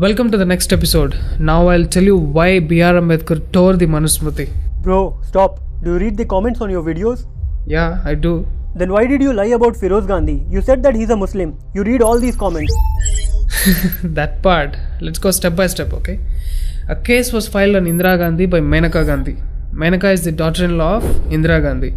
Welcome to the next episode. Now I'll tell you why B.R. Ambedkar tore the Manusmriti. Bro, stop. Do you read the comments on your videos? Yeah, I do. Then why did you lie about Feroz Gandhi? You said that he's a Muslim. You read all these comments. That part. Let's go step by step, okay? A case was filed on Indira Gandhi by Menaka Gandhi. Menaka is the daughter-in-law of Indira Gandhi.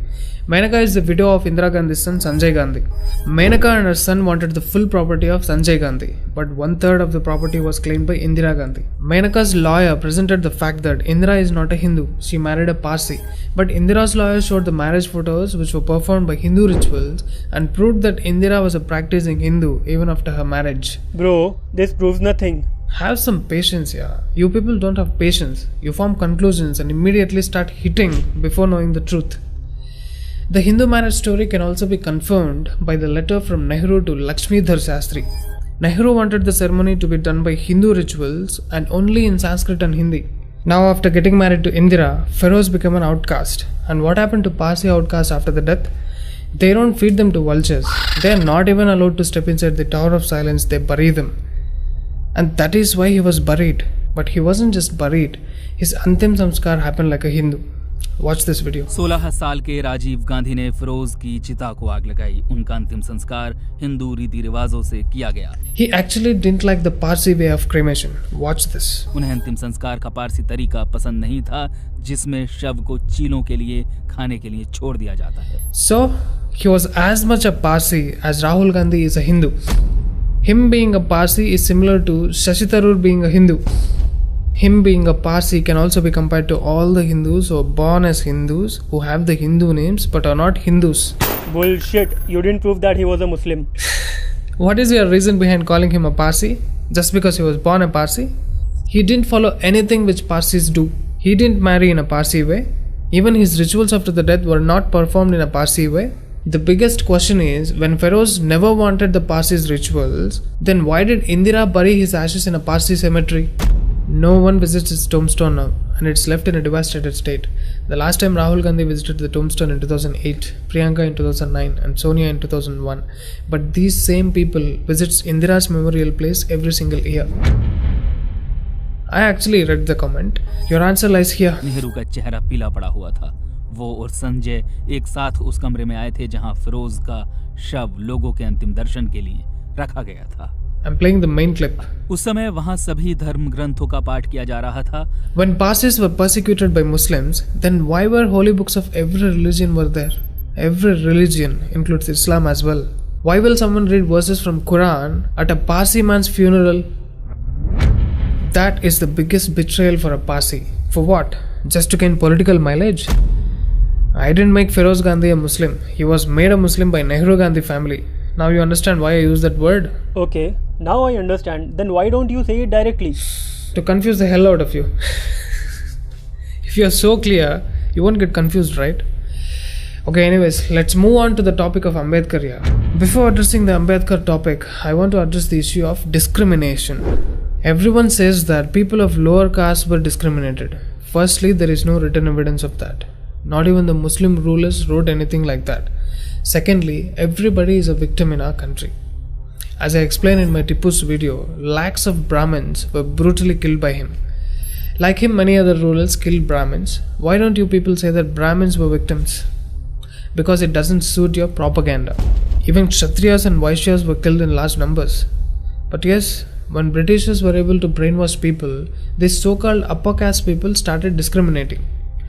Menaka is the widow of Indira Gandhi's son Sanjay Gandhi. Menaka and her son wanted the full property of Sanjay Gandhi, but 1/3 of the property was claimed by Indira Gandhi. Menaka's lawyer presented the fact that Indira is not a Hindu, she married a Parsi, but Indira's lawyer showed the marriage photos which were performed by Hindu rituals and proved that Indira was a practicing Hindu even after her marriage. Bro, this proves nothing. Have some patience here. You people don't have patience. You form conclusions and immediately start hitting before knowing the truth. The Hindu marriage story can also be confirmed by the letter from Nehru to Lakshmidhar Shastri. Nehru wanted the ceremony to be done by Hindu rituals and only in Sanskrit and Hindi. Now after getting married to Indira, Feroz became an outcast. And what happened to Parsi outcasts after the death? They don't feed them to vultures. They are not even allowed to step inside the Tower of Silence, they bury them. And that is why he was buried. But he wasn't just buried. His Antim Samskar happened like a Hindu. Watch this video. 16 साल के राजीव गांधी ने फिरोज की चिता को आग लगाई। उनका अंतिम संस्कार हिंदू रीति रिवाजों से किया गया। He actually didn't like the Parsi way of cremation. Watch this. उन्हें अंतिम संस्कार का पारसी तरीका पसंद नहीं था, जिसमें शव को चीलों के लिए खाने के लिए छोड़ दिया जाता है। So, he was as much a Parsi as Rahul Gandhi is a Hindu. Him being a Parsi is similar to Shashi Tharoor being a Hindu. Him being a Parsi can also be compared to all the Hindus who are born as Hindus, who have the Hindu names but are not Hindus. Bullshit. You didn't prove that he was a Muslim. What is your reason behind calling him a Parsi? Just because he was born a Parsi? He didn't follow anything which Parsis do. He didn't marry in a Parsi way. Even his rituals after the death were not performed in a Parsi way. The biggest question is, when Feroz never wanted the Parsis rituals, then why did Indira bury his ashes in a Parsi cemetery? No one visits his tombstone now, and it's left in a devastated state. The last time Rahul Gandhi visited the tombstone in 2008, Priyanka in 2009, and Sonia in 2001. But these same people visits Indira's memorial place every single year. I actually read the comment. Your answer lies here. Nehru का चेहरा पीला पड़ा हुआ था। वो और संजय एक साथ उस कमरे में आए थे जहां फिरोज का शव लोगों के अंतिम दर्शन के लिए रखा गया था। I'm playing the main clip. उस समय वहां सभी धर्म ग्रंथों का पाठ किया जा रहा था। When Parsis were persecuted by Muslims, then why were holy books of every religion were there? Every religion includes Islam as well. Why will someone read verses from Quran at a Parsi man's funeral? That is the biggest betrayal for a Parsi. For what? Just to gain political mileage? I didn't make Feroz Gandhi a Muslim. He was made a Muslim by Nehru Gandhi family. Now you understand why I use that word? Okay, now I understand. Then why don't you say it directly? To confuse the hell out of you. If you are so clear, you won't get confused, right? Okay, anyways, let's move on to the topic of Ambedkar here. Before addressing the Ambedkar topic, I want to address the issue of discrimination. Everyone says that people of lower caste were discriminated. Firstly, there is no written evidence of that. Not even the Muslim rulers wrote anything like that. Secondly, everybody is a victim in our country. As I explained in my Tipu's video, lakhs of Brahmins were brutally killed by him. Like him, many other rulers killed Brahmins. Why don't you people say that Brahmins were victims? Because it doesn't suit your propaganda. Even Kshatriyas and Vaishyas were killed in large numbers. But yes, when Britishers were able to brainwash people, these so-called upper caste people started discriminating.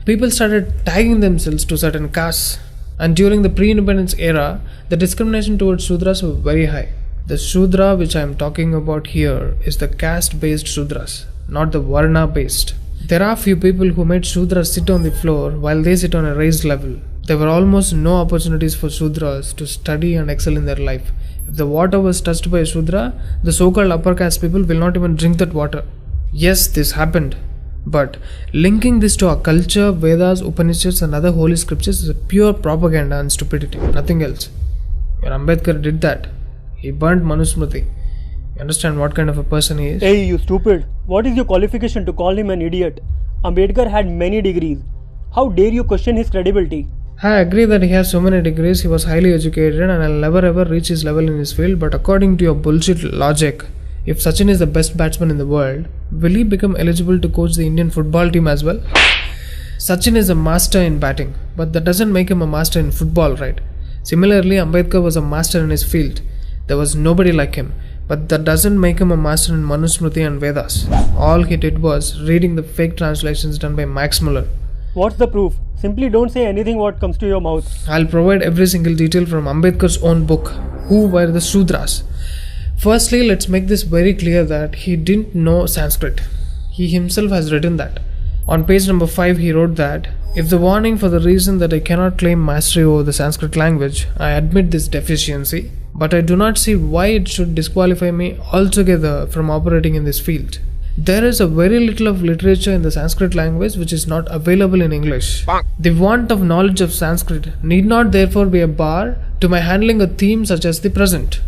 People started tagging themselves to certain castes. And during the pre-independence era, the discrimination towards Shudras were very high. The Shudra which I am talking about here is the caste-based Shudras, not the Varna-based. There are few people who made Shudras sit on the floor while they sit on a raised level. There were almost no opportunities for Shudras to study and excel in their life. If the water was touched by a Shudra, the so-called upper caste people will not even drink that water. Yes, this happened. But linking this to our culture, Vedas, Upanishads and other holy scriptures is a pure propaganda and stupidity, nothing else. Your Ambedkar did that. He burnt Manusmriti. You understand what kind of a person he is? Hey, you stupid. What is your qualification to call him an idiot? Ambedkar had many degrees. How dare you question his credibility? I agree that he has so many degrees, he was highly educated and I'll never ever reach his level in his field, but according to your bullshit logic, If Sachin is the best batsman in the world, will he become eligible to coach the Indian football team as well? Sachin is a master in batting, but that doesn't make him a master in football, right? Similarly, Ambedkar was a master in his field. There was nobody like him, but that doesn't make him a master in Manusmriti and Vedas. All he did was reading the fake translations done by Max Muller. What's the proof? Simply don't say anything what comes to your mouth. I'll provide every single detail from Ambedkar's own book, Who Were the Sudras. Firstly, let's make this very clear that he didn't know Sanskrit. He himself has written that. On page number 5, he wrote that, "If the warning for the reason that I cannot claim mastery over the Sanskrit language, I admit this deficiency, but I do not see why it should disqualify me altogether from operating in this field. There is a very little of literature in the Sanskrit language which is not available in English. The want of knowledge of Sanskrit need not therefore be a bar to my handling a theme such as the present.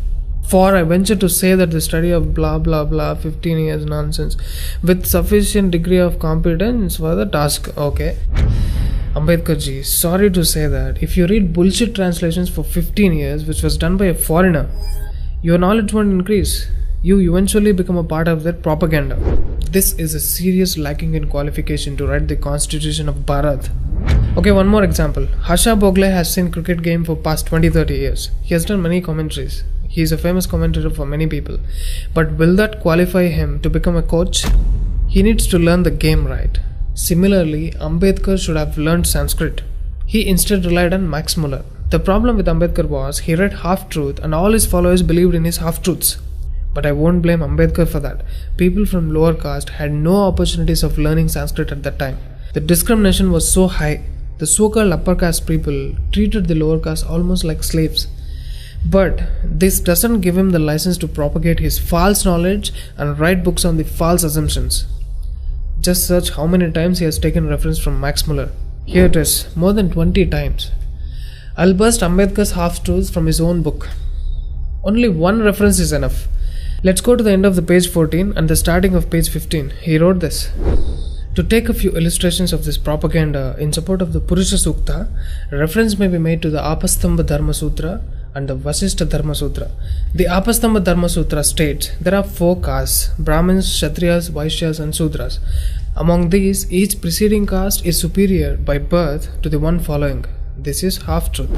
For I venture to say that the study of blah blah blah 15 years nonsense with sufficient degree of competence for the task." Okay. Ambedkar ji, sorry to say that if you read bullshit translations for 15 years which was done by a foreigner, your knowledge won't increase. You eventually become a part of their propaganda. This is a serious lacking in qualification to write the constitution of Bharat. Okay, one more example. Harsha Bhogle has seen cricket game for past 20-30 years. He has done many commentaries. He is a famous commentator for many people. But will that qualify him to become a coach? He needs to learn the game right. Similarly, Ambedkar should have learned Sanskrit. He instead relied on Max Muller. The problem with Ambedkar was he read half-truth and all his followers believed in his half-truths. But I won't blame Ambedkar for that. People from lower caste had no opportunities of learning Sanskrit at that time. The discrimination was so high. The so-called upper caste people treated the lower caste almost like slaves. But this doesn't give him the license to propagate his false knowledge and write books on the false assumptions. Just search how many times he has taken reference from Max Muller. Here it is, more than 20 times. I'll burst Ambedkar's half-truths from his own book. Only one reference is enough. Let's go to the end of the page 14 and the starting of page 15. He wrote this. To take a few illustrations of this propaganda in support of the Purusha Sukta, reference may be made to the Apastamba Dharma Sutra and the Vasishtha Dharma Sutra. The Apastamba Dharma Sutra states there are 4 castes: Brahmins, Kshatriyas, Vaishyas and Sudras. Among these, each preceding caste is superior by birth to the one following. This is half-truth.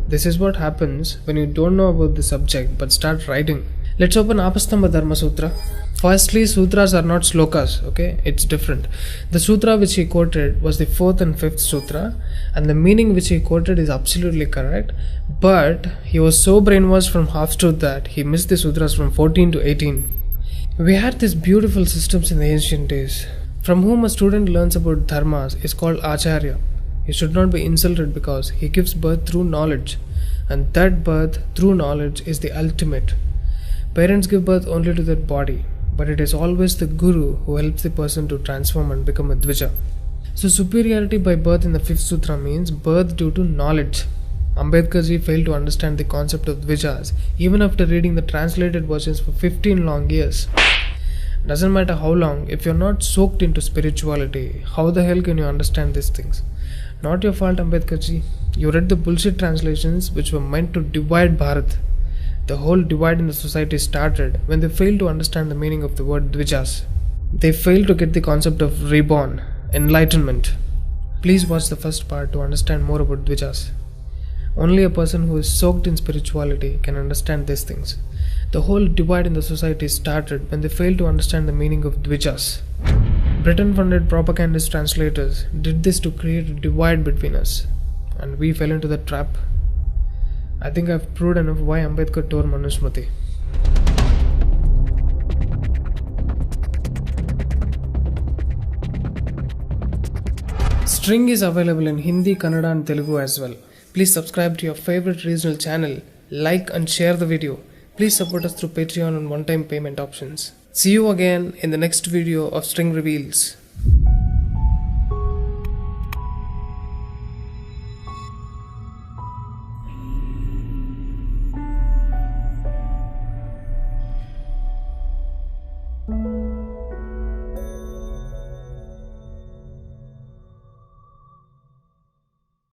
This is what happens when you don't know about the subject but start writing. Let's open Apastamba Dharma Sutra. Firstly, sutras are not slokas, okay? It's different. The sutra which he quoted was the 4th and 5th sutra, and the meaning which he quoted is absolutely correct, but he was so brainwashed from half-truth that he missed the sutras from 14 to 18. We had these beautiful systems in the ancient days. From whom a student learns about dharmas is called Acharya. He should not be insulted because he gives birth through knowledge, and that birth through knowledge is the ultimate. Parents give birth only to their body, but it is always the guru who helps the person to transform and become a dvija. So superiority by birth in the 5th sutra means birth due to knowledge. Ambedkar ji failed to understand the concept of dvijas even after reading the translated versions for 15 long years. Doesn't matter how long, if you're not soaked into spirituality, how the hell can you understand these things? Not your fault, Ambedkar ji. You read the bullshit translations which were meant to divide Bharat. The whole divide in the society started when they failed to understand the meaning of the word dvijas. They failed to get the concept of reborn, enlightenment. Please watch the first part to understand more about dvijas. Only a person who is soaked in spirituality can understand these things. The whole divide in the society started when they failed to understand the meaning of dvijas. Britain-funded propagandist translators did this to create a divide between us, and we fell into the trap. I think I've proved enough why Ambedkar tore Manusmriti. String is available in Hindi, Kannada and Telugu as well. Please subscribe to your favorite regional channel, like and share the video. Please support us through Patreon and one-time payment options. See you again in the next video of String Reveals.